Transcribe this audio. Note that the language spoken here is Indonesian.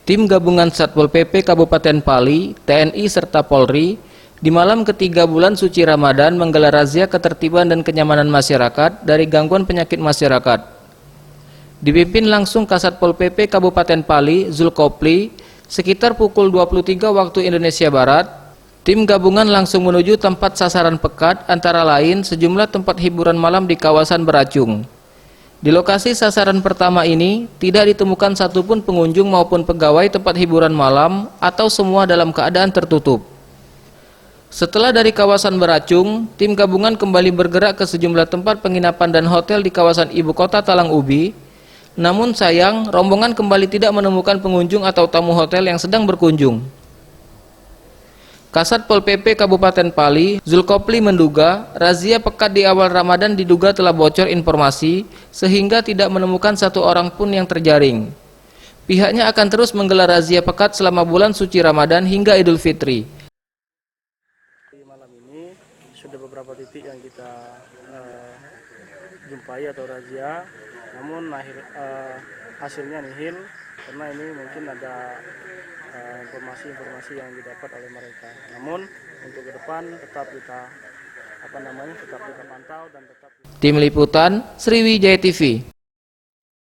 Tim gabungan Satpol PP Kabupaten Pali, TNI serta Polri di malam ketiga bulan suci Ramadan menggelar razia ketertiban dan kenyamanan masyarakat dari gangguan penyakit masyarakat. Dipimpin langsung Kasatpol PP Kabupaten Pali, Zulkopli, sekitar pukul 23 waktu Indonesia Barat, tim gabungan langsung menuju tempat sasaran pekat antara lain sejumlah tempat hiburan malam di kawasan Beracung. Di lokasi sasaran pertama ini tidak ditemukan satupun pengunjung maupun pegawai tempat hiburan malam atau semua dalam keadaan tertutup. Setelah dari kawasan Beracung, tim gabungan kembali bergerak ke sejumlah tempat penginapan dan hotel di kawasan ibu kota Talang Ubi. Namun sayang, rombongan kembali tidak menemukan pengunjung atau tamu hotel yang sedang berkunjung. Kasatpol PP Kabupaten Pali, Zulkopli menduga razia pekat di awal Ramadan diduga telah bocor informasi sehingga tidak menemukan satu orang pun yang terjaring. Pihaknya akan terus menggelar razia pekat selama bulan suci Ramadan hingga Idul Fitri. Malam ini sudah beberapa titik yang kita jumpai atau razia, namun hasilnya nihil karena ini mungkin ada informasi-informasi yang didapat oleh mereka. Namun untuk ke depan tetap kita pantau dan tetap. Tim Liputan Sriwijaya TV.